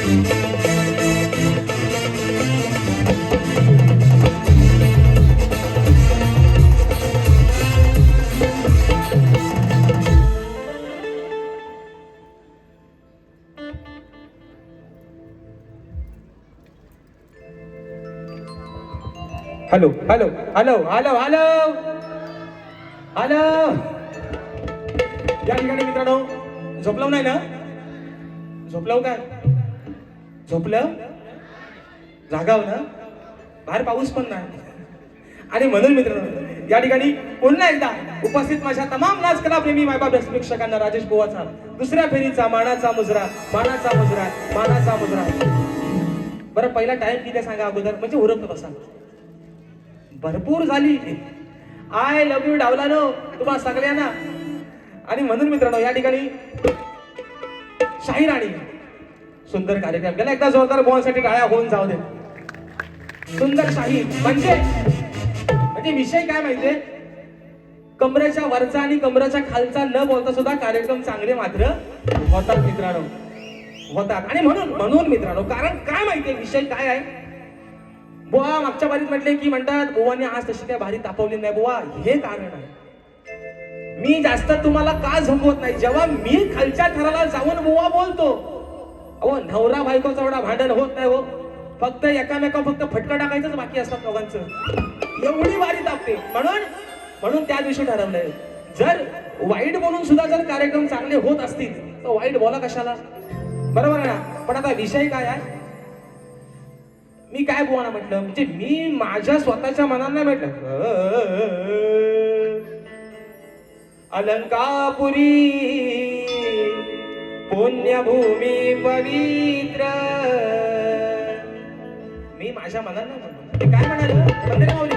Hello hello hello hello hello hello. या ठिकाणी मित्रांनो, झोपलं नाही ना? झोपलं काय? झोपलं? जागाव ना? बाहेर पाऊस पण नाही. आणि म्हणून मित्रांनो, या ठिकाणी पुन्हा एकदा उपस्थित माझ्या तमाम नाचकला प्रेमी मायबाप प्रेक्षकांना राजेश बुवाचा दुसऱ्या फेरीचा मानाचा मुजरा, मानाचा मुजरा, मानाचा मुजरा. बरं, पहिला टाइम किती सांगा अगोदर, म्हणजे उरकत बसा. भरपूर झाली. आय लव्ह यू डावलानो तुम्हा सगळ्यांना. आणि म्हणून मित्रांनो, या ठिकाणी शाहीर आणि सुंदर कार्यक्रम गेला. एकदा जोरदार बोलण्यासाठी टाळ्या होऊन जाऊ दे. सुंदर शाहीर म्हणजे विषय काय माहितीये, कमरेच्या वरचा आणि कमरेच्या खालचा न बोलता सुद्धा कार्यक्रम चांगले मात्र होतात मित्रांनो, होतात. आणि म्हणून मित्रांनो, कारण काय माहितीये विषय काय आहे. बुवा मागच्या बारीत म्हटले की म्हणतात बुवाने आज तशी काय भारी तापवली नाही. बुवा हे कारण आहे, मी जास्त तुम्हाला का झोपवत नाही. जेव्हा मी खालच्या थराला जाऊन बुवा बोलतो, अहो नवरा बायकोचा एवढा भांडण होत नाही हो. फक्त एकामेका फक्त फटका टाकायचंच बाकी असतात दोघांचं. एवढी भारी तापते. म्हणून त्या दिवशी ठरवलंय, जर वाईट बोलून सुद्धा जर कार्यक्रम चांगले होत असतील तर वाईट बोला कशाला, बरोबर आहे ना. पण आता विषय काय आहे, मी काय बुवाना म्हटलं, म्हणजे मी माझ्या स्वतःच्या मनाला म्हटलं, अलंकापुरी पुण्यभूमी पवित्र. मी माझ्या मनाला म्हटलं. ते काय म्हणाले पंडित माऊली,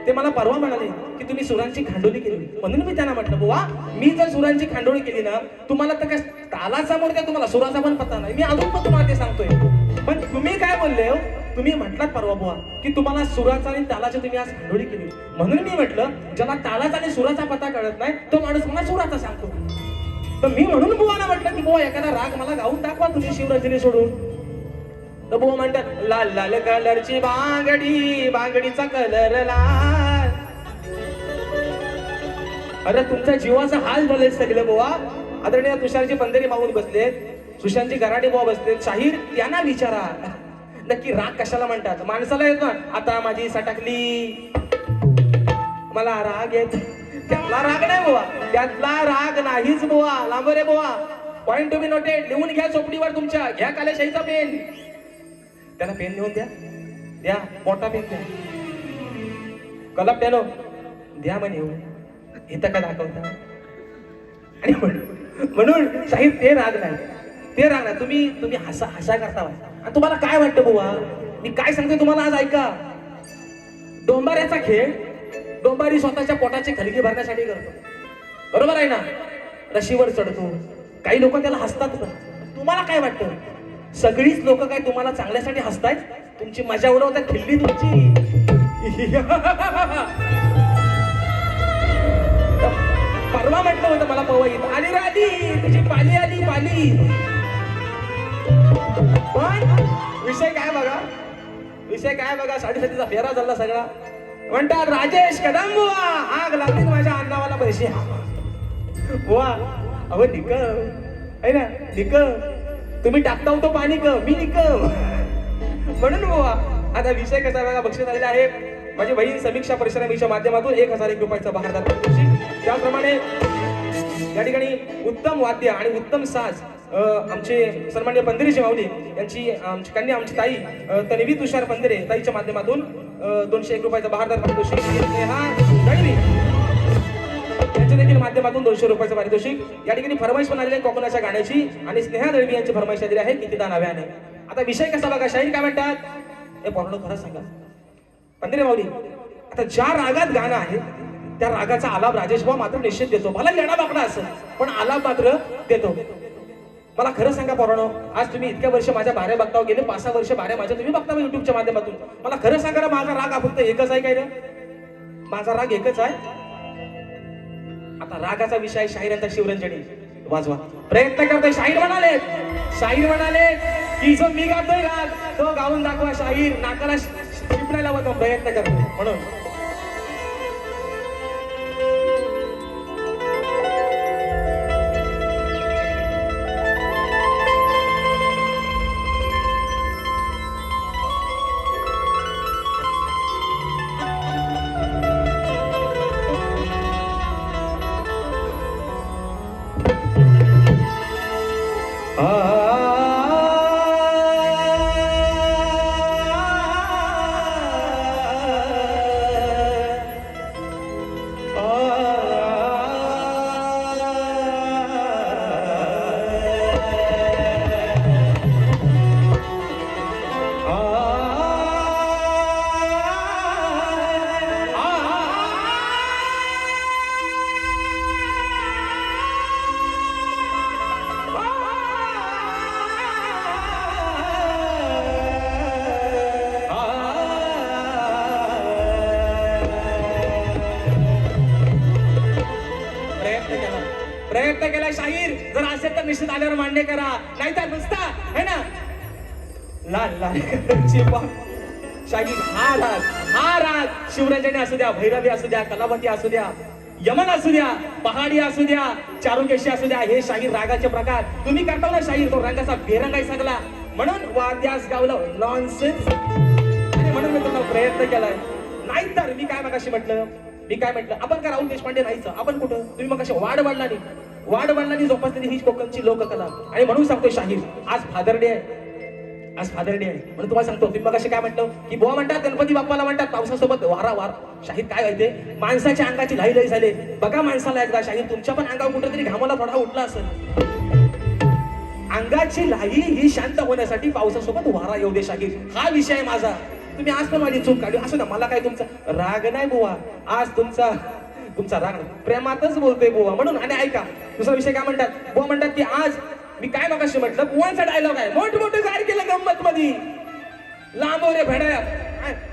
ते मला परवा म्हणाले की तुम्ही सुरांची खांडोळी केली. म्हणून मी त्यांना म्हटलं, बुवा मी जर सुरांची खांडोळी केली ना, तुम्हाला तर काय तालाचा मोडते, तुम्हाला सुराचा पण पत्ता नाही. मी अजून पण तुम्हाला ते सांगतोय. पण तुम्ही काय बोलले हो, तुम्ही म्हटलात परवा बुवा की तुम्हाला सुराचा आणि तालाची तुम्ही आज खांडोळी केली. म्हणून मी म्हटलं, ज्याला तालाचा आणि सुराचा पत्ता कळत नाही तो माणूस मला सुराचा सांगतो. तर मी म्हणून बुवाना म्हटलं की बुवा एखादा राग मला गाऊन दाखवा तुम्ही शिवरंजनी सोडून. तर बुवा म्हणतात, लाल लाल कलरची बांगडी, बांगडीचा कलर लाल. अरे तुमच्या जीवाचा हाल झाले सगळे बुवा. आदरणीय तुषारजी पंधरे मावून बसलेत, सुशांतजी गराडे बुवा बसलेत. शाहीर त्यांना विचारा नक्की राग कशाला म्हणतात. माणसाला येतो ना, आता माझी सटकली मला राग येत, त्यातला राग नाही बुवा, त्यातला राग नाहीच बुवा. लांब रे बुवा, पॉइंट टू बी नोटेड. लिहून घ्या चोपडीवर तुमच्या, घ्या कालेशाहीचा पेन. त्याला पेन लिहून द्या, मोठा पेन द्या. कलम पेनो द्या म्हणे, इथं का दाखवता. आणि म्हणून शाहीर ते राग नाही, ते राग नाही. तुम्ही हसा करता. आणि तुम्हाला काय वाटतं बुवा, मी काय सांगते तुम्हाला आज ऐका. डोंबाऱ्याचा खेळ डोंबारी स्वतःच्या पोटाची खलगी भरण्यासाठी करतो, बरोबर आहे ना. रशीवर चढतो, काही लोक त्याला हसतात. तुम्हाला काय वाटतं, सगळीच लोक काय तुम्हाला चांगल्यासाठी हसतायत, तुमची मजा उडवतात, खिल्ली तुमची. परवा म्हटलं होतं मला पवईत, आली राधी तुझी पाली आली पाली. पण विषय काय बघा, 7:30चा फेरा झाला सगळा. म्हणतात राजेश कदम बुवा आग लागली माझ्या अन्नावाला पैसे. बुवा अहो निकम आहे ना, निकम तुम्ही टाकता होतो पाणी क मी निकम. म्हणून बुवा आता विषय कसा बघा, बक्षीस आलेला आहे माझी बहीण समीक्षा परिश्रमीच्या माध्यमातून 1001 रुपयाचा बहारदार पारितोषिक. त्याचप्रमाणे या ठिकाणी उत्तम वाद्य आणि उत्तम साज आमचे सन्माननीय पंधरेजी माऊली यांची आमची कन्या आमची ताई तन्वी तुषार पंधरे ताईच्या माध्यमातून 201 रुपयाचा बहारदार पारितोषिक. स्नेहा दळवी यांच्या देखील माध्यमातून 200 रुपयाचं पारितोषिक. या ठिकाणी फरमाईश पण आलेली आहे कोकणाच्या गाण्याची, आणि स्नेहा दळवी यांची फरमाईश आलेली आहे कितीदा नव्याने. आता विषय कसा बघा, शाहीर काय म्हणतात, हे पूर्ण खरं सांगा पंधरे माऊली. आता ज्या रागात गाणं आहे त्या रागाचा आलाप राजेश भाऊ मात्र निश्चित देतो. मला लेणा बाकडा असेल पण आलाप मात्र देतो. मला खरं सांगा पोरांनो, आज तुम्ही इतक्या वर्ष माझ्या बाऱ्या बघता, गेले 5-6 वर्ष बाऱ्या माझ्या तुम्ही बघता युट्यूबच्या माध्यमातून. मला खरं सांगा, माझा राग हा फक्त एकच आहे काय रे, माझा राग एकच आहे. आता रागाचा विषय शाहिरांचा शिवरंजनी वाजवा प्रयत्न करतोय. शाहीर म्हणाले की जो मी गातोय राग तो गाऊन दाखवा शाहीर नाकाला शिपण्याला व तो प्रयत्न करतो म्हणून प्रयत्न केला शाहीर जर असेल तर निश्चित आल्यावर मान्य करा नाहीतर नुसता है ना लाल लाल शाहीर हा राग शिवरंजनी असू द्या भैरवी असू द्या कलावती असू द्या यमन असू द्या पहाडी असू द्या चारुकेशी असू द्या हे शाहीर रागाचे प्रकार तुम्ही करता ना शाहीर तो रंगाचा बेरंग आहे सगळा म्हणून वाद्यास गावलं नॉनसेन्स आणि म्हणून मी तुम्हाला प्रयत्न केलाय नाहीतर मी काय मगाशी म्हटलं आपण का राहुल देशपांडे नाहीचं आपण कुठं तुम्ही मग कशा वाढ वाढलानी जोपासलेली ही कोकणची लोककला आणि म्हणून सांगतो शाहीर आज फादर डे आहे म्हणून तुम्हाला सांगतो तुम्ही मग काय म्हटलं की बुवा म्हणतात गणपती बाप्पाला म्हणतात पावसासोबत वारा शाहीर काय व्हायचे माणसाच्या अंगाची लई झाले बघा माणसाला एकदा शाहीर तुमच्या पण अंगावर कुठेतरी घामाला थोडा उठला असेल अंगाची लाई ही शांत होण्यासाठी पावसासोबत वारा येऊ दे शाहीर हा विषय माझा तुम्ही आज पण माझी चूक काढली असं ना मला काय तुमचा राग नाही बुवा आज तुमचा राग प्रेमातच बोलतोय बुवा म्हणून आणि ऐका दुसरा विषय काय म्हणतात बुवा म्हणतात की आज मी काय मगाशी म्हटलं बुवांचा डायलॉग आहे मोठमोठं गाय केलं गंमत मध्ये लांबोरे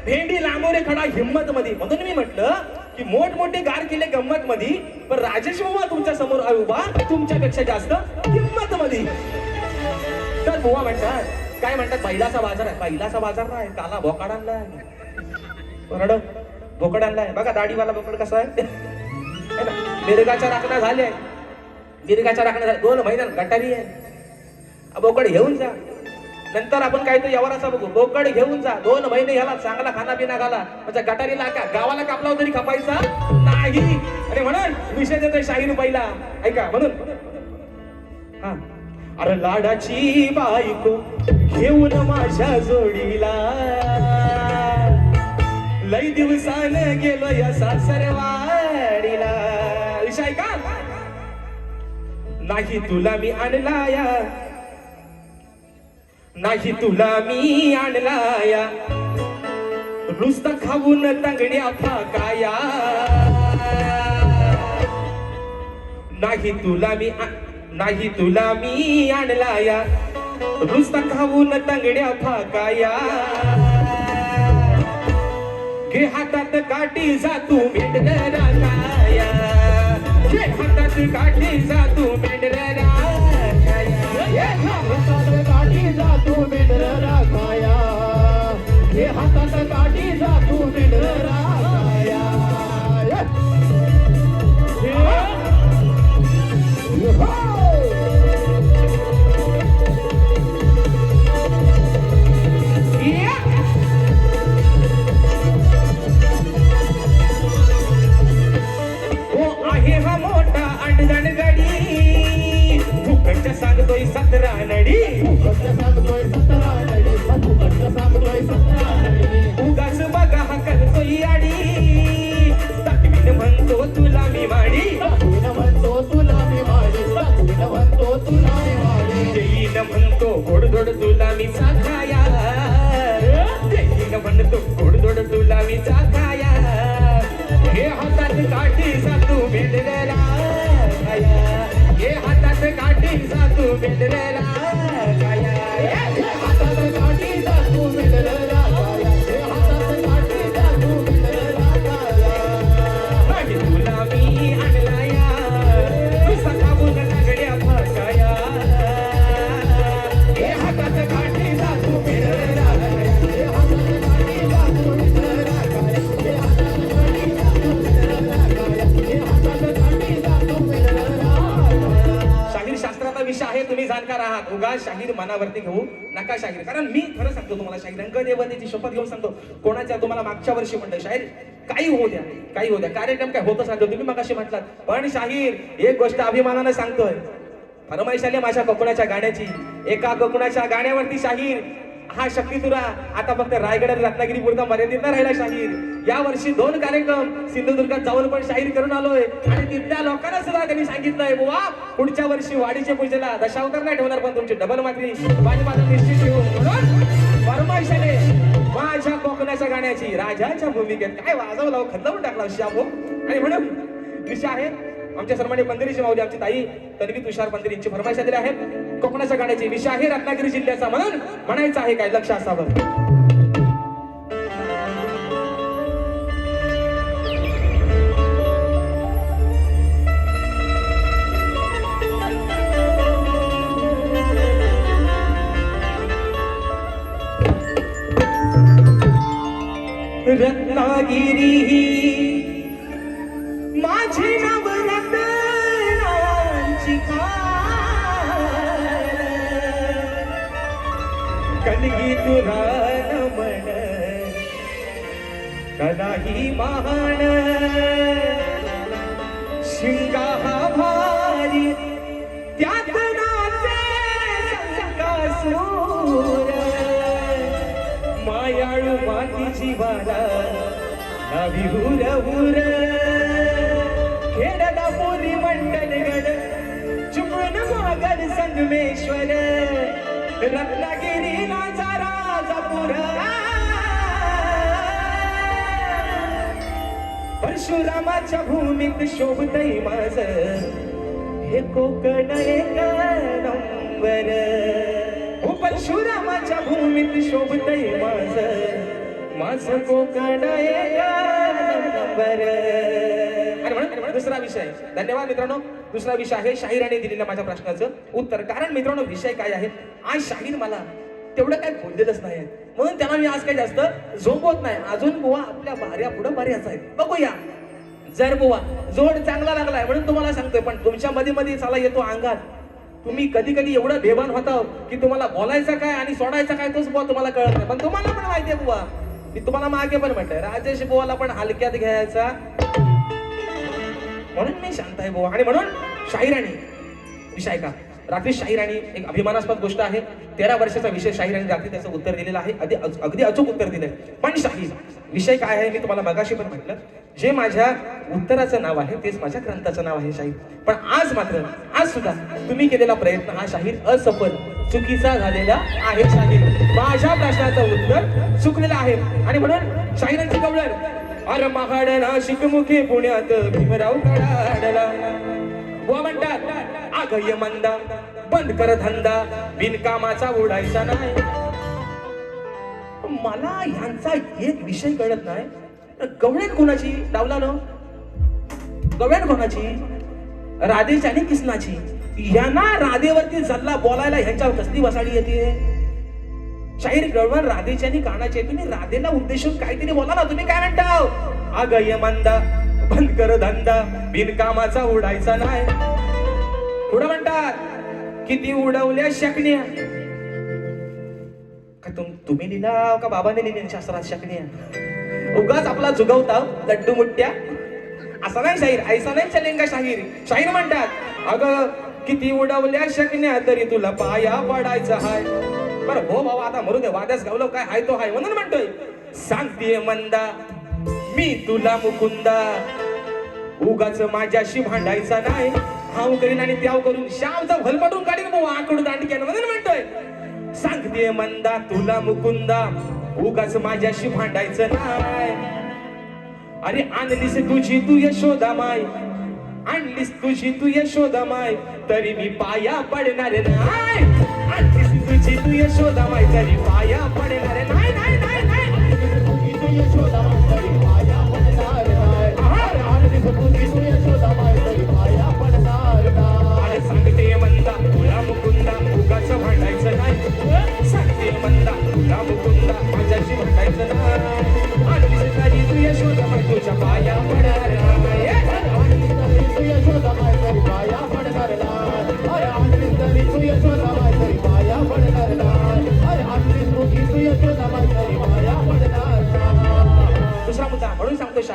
भेंडी लांबोरे खडा हिम्मत मध्ये म्हणून मी म्हटलं की मोठमोठे गार केले गंमत मध्ये पण राजेश बुवा तुमच्या समोर उभा तुमच्यापेक्षा जास्त हिम्मत मध्ये तर बुवा म्हणतात काय म्हणतात बैलाचा बाजार नाही काला बोकाड आणलाय बोकड आणलाय बघा दाढीवाला बोकड कसा आहे मिरगाच्या राखण्या झाल्या 2 महिन्यात गटारी आहे बोकड घेऊन जा नंतर आपण काय तो यवराचा बघू बोकड घेऊन जा 2 महिने ह्याला चांगला खाना पिना घाला म्हणजे गटारीला गावाला कापला तरी खपायचा नाही आणि म्हणून विषय देतोय शाहीर पहिला ऐका म्हणून हा अरे लाडाची बायको घेऊन माझ्या जोडीला लई दिवसान गेलो या सासरवाडीला विषय का नाही तुला मी आणलाया नुसतं खाऊन तंगड्या फाकाया नाही तुला मी आणलाया नुसता खाऊन तंगड्या फाकाया घे हातात काठी जा तू मेंढर राखाया घे हातात काठी जा तू मेंढर राखाया हातात काठी जा तू मेंढर राखाया घे हातात काठी जा तू मेंढर राखाया सांगतोय 17 नडी उगाच बघा हा करतोय आडी दाखवीन म्हणतो तुला मी माडी जैन म्हणतो गोडधोड तुला मी चाखाया जैन म्हणतो गोडधोड तुला मी चाखाया हे हातात काठी जातो बेंडलेला हे हातात काठी जातो बेंडलेला विषय आहे, तुम्ही जाणकार आहात. उगा शाहीर मनावरती घेऊ नका शाहीर. कारण मी खरं सांगतो तुम्हाला शाहीर, रंगदेवतेची शपथ घेऊन सांगतो. कोणाच्या तुम्हाला मागच्या वर्षी म्हणलं शाहीर काही होऊ द्या, काही होऊ द्या, कार्यक्रम काय होतं सांगतो, तुम्ही मगाशी म्हटलात. पण शाहीर एक गोष्ट अभिमानानं सांगतोय, फरमाईश आली माझ्या कोकणाच्या गाण्याची. एका कोकणाच्या गाण्यावरती शाहीर हा शक्ती तुरा आता फक्त रायगड आणि रत्नागिरी पुरता मर्यादित न राहिला शाहीर. या वर्षी 2 कार्यक्रम सिंधुदुर्गात जाऊन पण शाहीर करून आलोय. आणि तिथल्या लोकांना सुद्धा त्यांनी सांगितलंय, बुवा पुढच्या वर्षी वाडीच्या पूजेला दशावतार नाही ठेवणार, पण तुमची डबल मात्री माझी निश्चित ठेवू. म्हणून फरमाईश आले माझ्या कोकणाच्या गाण्याची. राजाच्या भूमिकेत काय वाजवलं, खतलावून टाकला शाबो. आणि म्हणून विषय आहे आमच्या सर्वांनी पंढरीची माऊली आमची ताई तन्वी तुषार पंढरी यांची फरमाईश आलेली आहे. कोकणाच्या गाण्याची विषय आहे रत्नागिरी जिल्ह्याचा, म्हणून म्हणायचं आहे काय लक्ष असावं. रत्नागिरी माझी नवरत्नांची कणगी तुला नमन कदाही महान शिंगा हा भारी त्यात नाचे संकासूर मायाळू माती जीवाला नावी हुर हुर खेडला पोरी मंडलगड चुकून मागल संगमेश्वर रत्नागिरीला राजापूर परशुरामाच्या भूमीत शोभतय माझ हे कोकण एक नंबर. हो परशुरामाच्या भूमीत शोभतय माझ कोकण एक नंबर. आणि म्हणून दुसरा विषय, धन्यवाद मित्रांनो. दुसरा विषय आहे शाहिराने दिलेल्या माझ्या प्रश्नाचं उत्तर. कारण मित्रांनो विषय काय आहे, आज शाहीर मला तेवढं काय बोललेलंच नाही, म्हणून त्याला मी आज काही जास्त झोपवत नाही. अजून बुवा आपल्या भार्या पुढं बऱ्याच आहेत, बघूया. जर बुवा जोड चांगला लागलाय म्हणून तुम्हाला सांगतोय, पण तुमच्या मध्ये मध्ये चाला येतो अंगात. तुम्ही कधी कधी एवढं बेभान होता की तुम्हाला बोलायचं काय आणि सोडायचं काय तोच बुवा तुम्हाला कळत नाही. पण तुम्हाला पण माहितीये बुवा, मी तुम्हाला मागे पण म्हटलंय राजेश बुवाला पण हलक्यात घ्यायचा, म्हणून मी शांत आहे बुवा. आणि म्हणून शाहिराणी विषय का रात्री शाहिराणी एक अभिमानास्पद गोष्ट आहे. 13 वर्षाचा विषय शाहिराणी रात्री त्याचं उत्तर दिलेलं आहे, अगदी अचूक उत्तर दिलंय. पण शाहीर विषय काय आहे मी तुम्हाला मगाशी पण म्हटलं, जे माझ्या उत्तराचं नाव आहे तेच माझ्या ग्रंथाचं नाव आहे शाहीर. पण आज मात्र आज सुद्धा तुम्ही केलेला प्रयत्न हा शाहीर असफल चुकीचा झालेला आहे. शाहीर माझ्या प्रश्नाचं उत्तर चुकलेलं आहे. आणि म्हणून शाहिरांची कवळण अरे महाड नाशिक मुखे पुण्यात भीमराव कडाडला बुवा म्हणतात आगय मंदा बंद कर धंदा बिनकामाचा उडायचा नाही. मला ह्यांचा एक विषय कळत नाही, गवळण कोणाची डावला न गवळण कोणाची, राधेची आणि किसनाची. यांना राधेवरती जल्ला बोलायला ह्यांच्यावर कसली वसाडी येते. शाहीर गवळण राधेची आणि कानाची. तुम्ही राधेला उद्देशून काहीतरी बोला ना. तुम्ही काय म्हणता, आगय मंदा बंद कर धंदा बिनकामाचा उडायचा नाही. पुढे म्हणतात किती उडवल्या शकण्या. का तुम्ही लिहिला का बाबाने लिहिली शास्त्रात शकण्या. उगाच आपला जुगवता लड्डू मुट्ट्या असा नाही शाहीर, ऐसा नाही चलेंगा शाहीर. शाहीर म्हणतात अगं किती उडवल्या शकण्या तरी तुला पाया पडायचं हाय. बरं हो भाऊ आता मरू दे, वाद्यास गावलो काय हाय तो हाय. म्हणून म्हणतोय सांगतेय मंदा मी तुला मुकुंदा उगाच माझ्याशी भांडायचा नाही. हाव करीन आणि त्याव करून श्यामचा भलपटून काढीन बुवा आकडू दांडक्यानं. म्हणून म्हणतोय सांगतेय मंदा तुला मुकुंदा उगाच माझ्याशी भांडायचं नाही. अरे आणलीस तुझी तू यशोदा माय, आणलीस तुझी तू यशोदा माय तरी मी पाया पडणार नाही. आणलीस तुझी तू यशोदा माय तरी पाया पडणार नाही. नाही नाही नाही तू यशोदा माय तरी पाया पडणार नाही. आणलीस तुझी तू यशोदा माय तरी पाया पडणार नाही. अरे सांगते मंदा तुला मुकुंदा उगाच भांडायचं नाही. सांगते मंदा तुला मुकुंदा माझ्याशी भांडायचं नाही. आणलीस तरी तू यशोदा माय तुझ्या पाया पडणार नाही. आणलीस तरी तू यशोदा माय तरी पाया पडणार नाही. अरे आणलीस तरी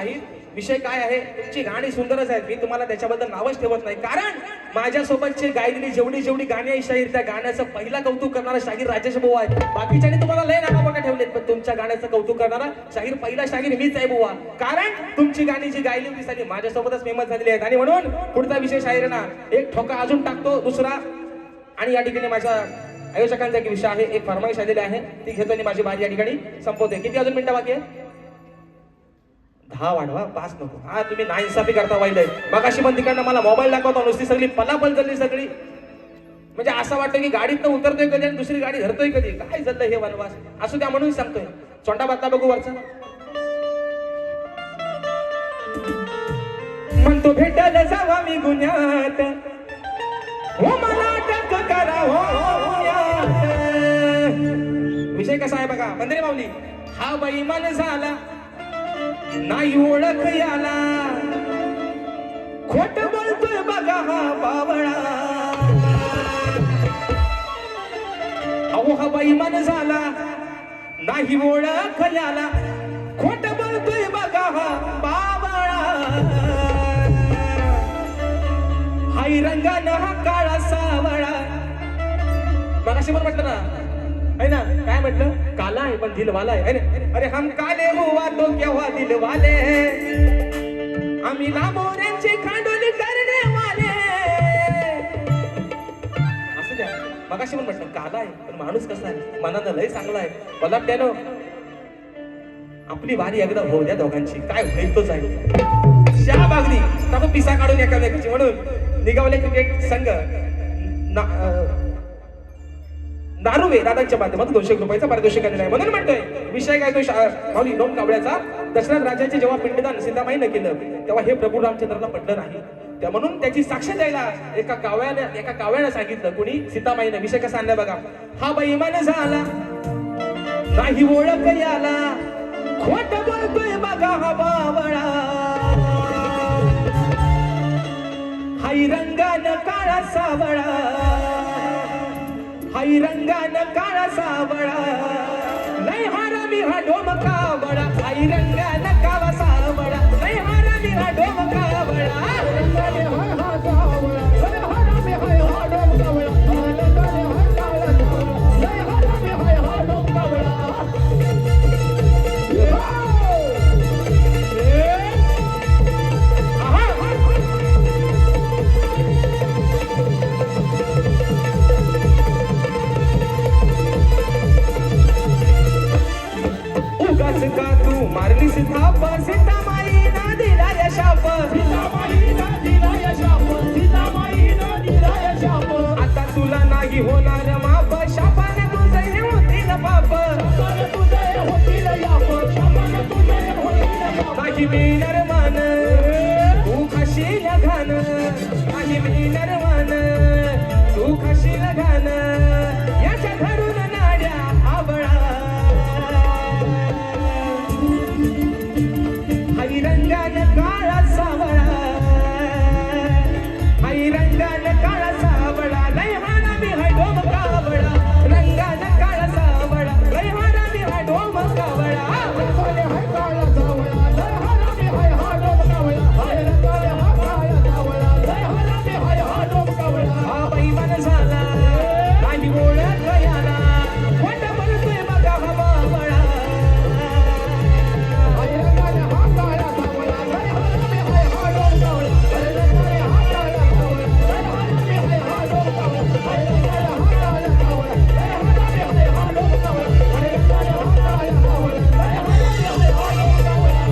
शाहीर विषय काय आहे, तुमची गाणी सुंदरच आहेत, मी तुम्हाला त्याच्याबद्दल नावच ठेवत नाही, कारण माझ्यासोबतची गायलेली जेवढी गाणी आहे शाहीर, त्या गाण्याचं पहिला कौतुक करणारा शाहीर राजेश बुवा आहे. बाकीच्याने तुम्हाला लय नावा मोठ्या ठेवलेत, पण तुमच्या गाण्याचं कौतुक करणारा शाहीर पहिला शाहीर मीच आहे बुवा, कारण तुमची गाणी जी गायली होती साली माझ्यासोबतच फेमस झालेली आहेत. आणि म्हणून पुढचा विषय शाहीर ना एक ठोका अजून टाकतो दुसरा, आणि या ठिकाणी माझ्या आयोजकांचा एक विषय आहे, एक फरमाईश आलेली आहे, ती घेतो आणि माझी बारी या ठिकाणी संपवते. किती अजून मिनिटं बाकी आहे? 10 वाढवा, 5 नको. हा तुम्ही नाइंसाफी करता वाईलय. मगाशी पण तिकडनं मला मोबाईल दाखवतो, नुसती सगळी पलापल झाली सगळी, म्हणजे असं वाटतं की गाडीतनं उतरतोय कधी आणि दुसरी गाडी धरतोय कधी, काय झालं हे वनवास. असू द्या म्हणून सांगतोय. चोंडा बातला बघू वरचा. म्हणतो भेटायला जावा मी गुन्ह्यात, हो मला अटक करा हो गुन्ह्यात. विषय कसा आहे बघा, मंदिरे माऊली. हा बेईमान झाला नाही ओळख याला, खोट बोलतोय बघा हा बावळा. अहो हा बेईमान झाला नाही ओळख याला, खोट बोलतोय बघा हा बावळा. हाय रंगानं हा काळा सावळा. मगाशी पण म्हटलं ना है ना, काय म्हटलं, काला आहे पण दिलवाला आहे ना. अरे हम काले हुआ तो क्या हुआ दिलवाले, आम्ही लांबोऱ्यांची खांडोली करणे वाले. असं द्या. मगाशी पण म्हटलं काला आहे पण माणूस कसा आहे, मनानं लय चांगला आहे. मला त्यानं आपली वारी एकदा होऊ द्या दोघांची, काय होईल तो जाईल. शा बागदी टाकू पिसा काढून एकामेकाची. म्हणून निघावले क्रिकेट संघ दारुवे दादांच्या माध्यमातून 200 रुपयाचा पारितोषिक आलेला आहे. म्हणून म्हणतोय विषय काय तो माऊली दोन कावळ्याचा. दशरथ राजाचे जेव्हा पिंडदान सीतामाईनं केलं तेव्हा हे प्रभू रामचंद्राला पटलं नाही, त्या म्हणून त्याची साक्ष द्यायला एका कावळ्यानं सांगितलं. कुणी? सीतामाईनं. विषय कसा आणलाय बघा. हा बेईमान झाला नाही ओळख याला, खोट बोलतोय बघा हा बावळा. हाय रंगानं काळा सावळा, हाय रंगानं काळा सावळा. लय हारामी हा डोमका बळा, हाय रंगानं काळा सावळा. लय हारामी हा डोमका बळा, रंगाने हाय हा सावळा. लय हारामी हाय हा डोमका बळा, रंगाने हाय काळा सावळा. लय हारामी हाय हा डोमका बळा. का तू मारलीस थाप, सीतामाईनं दिला यशाप. सीतामाईनं दिला यशाप, सीतामाईनं दिला यशाप. आता तुला नाही होणार माप, शापाने तुझे होतील पाप. शापाने तुझे होतील याप, शापाने तुझे होतील याप. नाही मिळणार मान तू खाशील घाण, नाही मिळणार मान तू खाशील घाण. याच्या धरून नाड्या आवळा. हाय रंगानं काळा सावळा, हाय रंगानं काळा सावळा. लय हारामी हाय डोमका बळा, रंगानं काळा सावळा. लय हारामी हाय डोमका बळा. रंगाने हाय काळा सावळा, लय हारामी हाय हा डोमका बळा. हाय रंगाने हा काळा सावळा, लय हारामी हाय हा डोमका बळा. हा बेईमान झाला नाही ओळख याला, खोट बोलतोय बघा हा बावळा. हाय रंगाने हा काळा सावळा, लय हारामी हाय हा डोमका बळा. हाय रंगाने हा काळा सावळा, लय हारामी हाय हा डोमका बळा. हाय रंगाने हा काळा सावळा, लय हारामी हाय हा डोमका बळा. हाय रंगाने हा काळा सावळा, लय हारामी हाय हा डोमका बळा.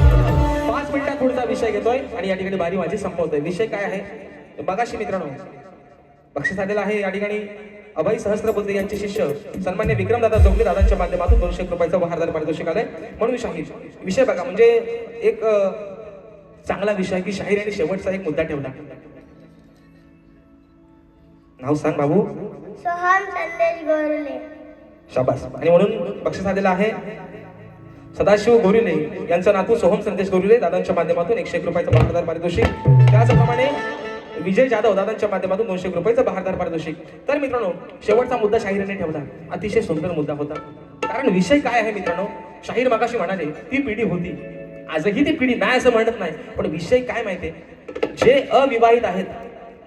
5 मिनिटात पुढचा विषय घेतोय आणि या ठिकाणी बारी माझी संपवतोय. विषय काय आहे बघाशी मित्रांनो, बक्षीस आलेला आहे या ठिकाणी अभय सहस्त्रबुद्धे यांचे शिष्य सन्मान्य विक्रमदादा जोगले दादांच्या माध्यमातून 200 रुपयाचा बहारदार पारितोषिक आलंय. म्हणून शाहीर विषय बघा, म्हणजे एक चांगला विषय की शाहीर आणि शेवटचा एक मुद्दा ठेवला. नाव सांग बाबू. सोहम संदेश गोरले. शाबास. आणि म्हणून बक्षीस आलेला आहे सदाशिव गोरिले यांचा नातू सोहम संदेश गोरिले दादांच्या माध्यमातून 101 रुपयाचा बहारदार पारितोषिक. त्याचप्रमाणे विजय जाधव दादांच्या माध्यमातून 200 रुपयाचा बहारदार पारितोषिक. तर मित्रांनो शेवटचा मुद्दा शाहीराने ठेवला, अतिशय सुंदर मुद्दा होता. कारण विषय काय आहे मित्रांनो, शाहीर मगाशी म्हणाले ती पिढी होती आजही ती पिढी नाही असं म्हणत नाही, पण विषय काय माहितीये, जे अविवाहित आहेत,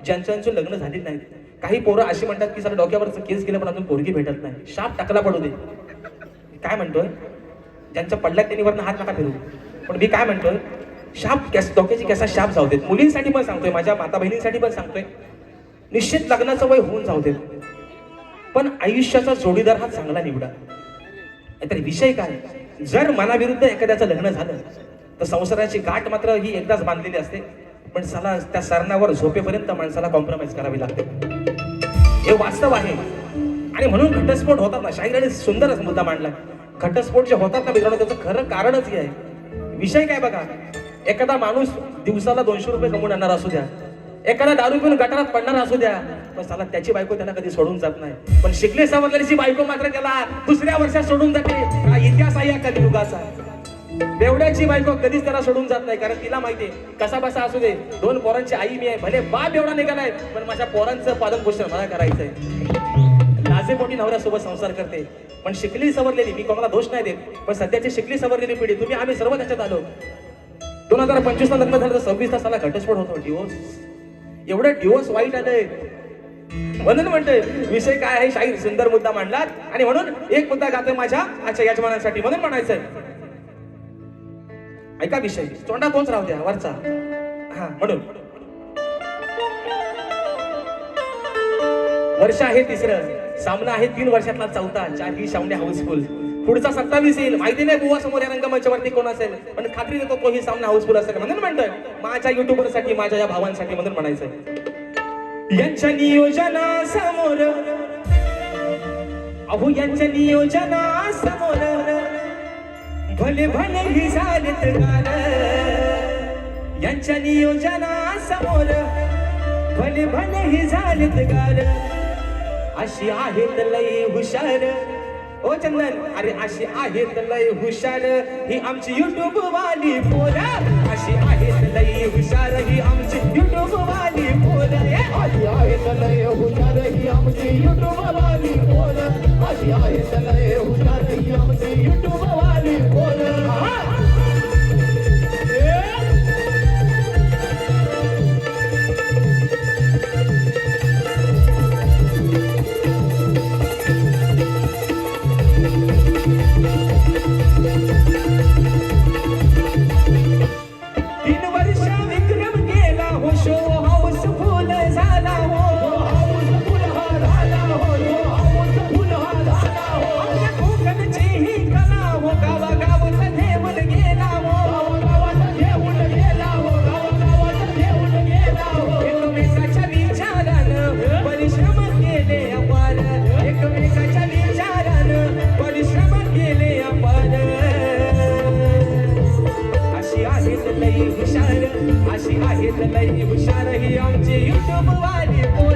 ज्यांचं लग्न झालेली नाहीत, काही पोरं अशी म्हणतात की सर डोक्यावरचं केस केलं पण अजून पोरगी भेटत नाही, शाप टाकला पडू दे. काय म्हणतोय, ज्यांच्या पडल्यात त्यांनी वरनं हात नका फिरू, पण मी काय म्हणतोय, शाप डोक्याची केसा शाप जाऊ देत. मुलींसाठी पण सांगतोय, माझ्या माता बहिणींसाठी पण सांगतोय, निश्चित लग्नाचं वय होऊन जाऊ देत, पण आयुष्याचा जोडीदार हा चांगला निवडा. तर विषय काय, जर मनाविरुद्ध एखाद्याचं लग्न झालं तर संसाराची गाठ मात्र ही एकदाच बांधलेली असते, पण चला त्या सरणावर झोपेपर्यंत माणसाला कॉम्प्रोमाइज करावी लागते. हे वास्तव आहे. आणि म्हणून घटस्फोट होतात ना, शाहिराने सुंदरच मुद्दा मांडला. घटस्फोट जे होतात ना मित्रांनो, त्याचं खरं कारणच हे आहे. विषय काय बघा, एखादा माणूस दिवसाला 200 रुपये कमवून आणणार असू द्या, एखादा दारू पिऊन गटारात पडणार असू द्या, पण चला त्याची बायको त्याला कधी सोडून जात नाही, पण शिकले सवरलेली बायको मात्र त्याला दुसऱ्या वर्षात सोडून जाते. हा इतिहास आहे या कलियुगाचा. बेवड्याची बायको कधीच त्याला सोडून जात नाही, कारण तिला माहितीये कसा बसा असू दे, 2 पोरांची आई मी आहे, भले बाप एवढा निघालाय पण माझ्या पोरांचं पालन पोषण मला करायचंय. लाजेपोटी नवऱ्यासोबत संसार करते, पण शिकली सवरलेली, मी कोणाला दोष नाही देत, पण सध्याची शिकली सवरलेली पिढी, तुम्ही आम्ही सर्व त्याच्यात आलो. 2025 ला लग्न झालं तर 26 तासाला घटस्फोट होतो, डिवोर्स. एवढं डिवोर्स वाईट आलंय. म्हणून म्हणतोय विषय काय आहे, शाहीर सुंदर मुद्दा मांडलात. आणि म्हणून एक मुद्दा गातोय माझ्या आजच्या यजमानांसाठी, म्हणून म्हणायचंय, ऐका विषय, तोंडा तोच राहू द्या वरचा. हा, म्हणून वर्ष आहे 3रं, सामना आहे 3 वर्षातला 4था, 4 ही सामने हाऊसफुल, पुढचा 27 येईल, माहिती नाही बुवा समोर या रंगमंचावरती कोण असेल, पण खात्री देतो तोही सामना हाऊसफुल असेल. म्हणून म्हणतोय माझ्या युट्यूबर साठी, माझ्या या भावांसाठी, म्हणून म्हणायचंय, यांच्या नियोजनासमोर, अहो यांच्या नियोजनासमोर भले भले ही झालेत गार, यांच्या नियोजनासमोर भले भले ही झालेत गार, अशी आहेत लई हुशार. ओ चंदन, अरे अशी आहेत लई हुशार ही आमची युट्यूब वाली पोरं, अशी आहेत लई हुशार ही आमची युट्यूब वाली पोरं, अशी आहेत लई हुशार ही आमची युट्यूब वाली पोरं, अशी आहेत लई हुशार ही आमची युट्यूब वाली पोरं. अशी आहेत लई हुशार ही आमची युट्यूब वाली पोरं,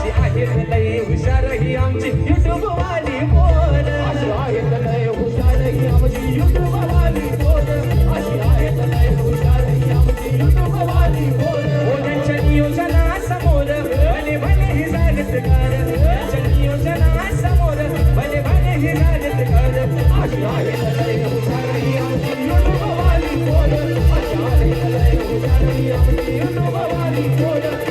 अशी आहेत लई हुशार ही आमची युट्यूब वाली पोरं, अशी आहेत लई हुशार ही आमची युट्यूब वाली पोरं, अशी आहेत लई हुशार ही आमची युट्यूब वाली पोरं. त्यांच्या नियोजनासमोर भले भले ही झालेत गार, त्यांच्या नियोजनासमोर भले भले ही झालेत गार, अशी आहेत लई हुशार ही आमची युट्यूब वाली पोरं, अशी आहेत लई हुशार ही आमची युट्यूब वाली पोरं, अशी आहेत लई हुशार ही आमची युट्यूब वाली पोरं,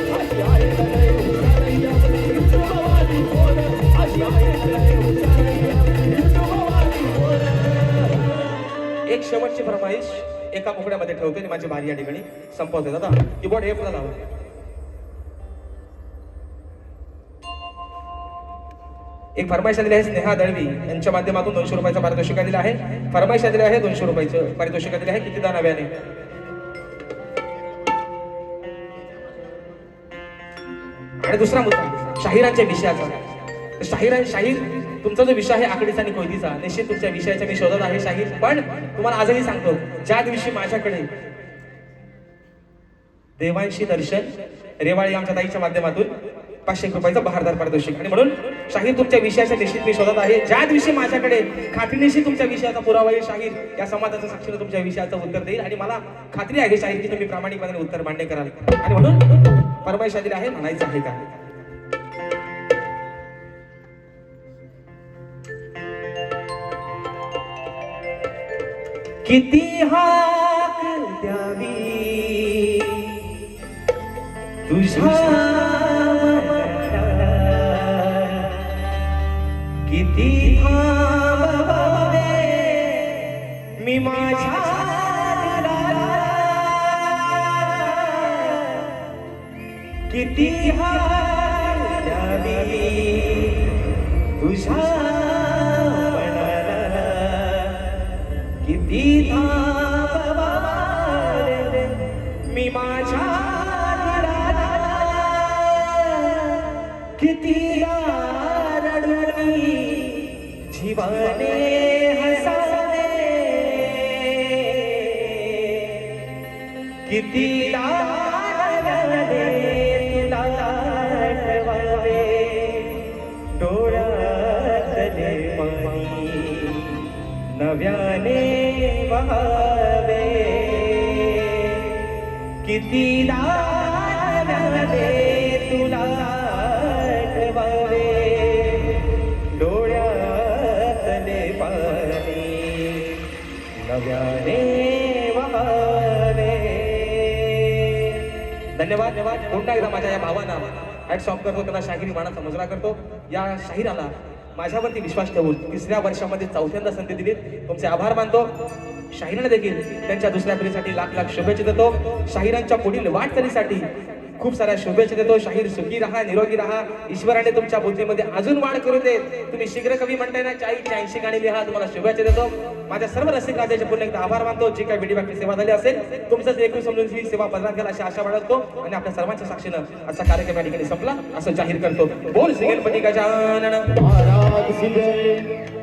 अशी आहेत लई हुशार ही आमची युट्यूब वाली पोरं. एक शेवटची फरमाईश एका मुकड्यामध्ये ठेवते आणि माझी भारी या ठिकाणी संपवते. दादा कीबोर्ड हे पुढे लावा. एक फरमाईश दिली आहे स्नेहा दळवी यांच्या माध्यमातून 200 रुपयाचा पारितोषिक दिला आहे. फरमाईश दिली आहे 200 रुपयाचं पारितोषिक दिले आहे. कितीदा नव्याने. आणि दुसरा मुद्दा शाहिरांच्या विषयाचा. शाहीर तुमचा जो विषय आहे आकडीचा आणि कोयतीचा, निश्चित तुमच्या विषयाचा मी शोधत आहे शाहीर. पण तुम्हाला आजही सांगतो, ज्या दिवशी माझ्याकडे देवांशी दर्शन रेवाळी आमच्या ताईच्या माध्यमातून 500 रुपयाचं बहारदार पारितोषिक. आणि म्हणून शाहीर तुमच्या विषयाच्या निश्चित मी शोधत आहे. ज्या दिवशी माझ्याकडे खात्रीनिशी तुमच्या विषयाचा पुरावा येईल, शाहीर या समाजाच्या साक्षीने तुमच्या विषयाचं उत्तर देईल. आणि मला खात्री आहे शाहीर की तुम्ही प्रामाणिकपणे उत्तर मान्य कराल. आणि म्हणून फरमाईश दिली आहे, म्हणायचं आहे का. किती हा तुझ्या किती थांबवे मी माझ्या दिलाला, किती हार द्यावी तुझ्या मनाला, किती थांबवे मी माझ्या दिलाला, किती रडली जीवाने हसावे, किती तुला आठवावे, डोळ्यातले पाणी नव्याने वहावे, किती तुला आठवावे, डोळ्यातले पाणी नव्याने वहावे. धन्यवाद. पुन्हा एकदा माझ्या या भावांना हॅट्स ऑफ करतो, त्यांना शाहिरी मानाचा मुजरा करतो. या शाहिराला माझ्यावरती विश्वास ठेवून 3ऱ्या वर्षामध्ये 4थ्यांदा संधी दिली, तुमचे आभार मानतो. शाहिराने देखील त्यांच्या 2ऱ्या पिढीसाठी लाख लाख शुभेच्छा देतो. शाहिरांच्या पुढील वाटचालीसाठी खूप साऱ्या शुभेच्छा देतो. शाहीर सुखी राहा, निरोगी राहा, ईश्वराने तुमच्या बुद्धीमध्ये अजून वाढ करू देत. तुम्ही शीघ्र कवी म्हणताय ना, 40-80 गाणी लिहा. तुम्हाला शुभेच्छा देतो. माझ्या सर्व रसिक राजाचे पुन्हा एकदा आभार मानतो. जी काही बेटी बाकी सेवा झाली असेल, तुमचंच एकूण समजून ही सेवा बदलात घ्याल अशी आशा बाळगतो आणि आपल्या सर्वांच्या साक्षीनं आजचा कार्यक्रम या ठिकाणी संपला असं जाहीर करतो. बोल श्री गणपती गजानन महाराज की जय.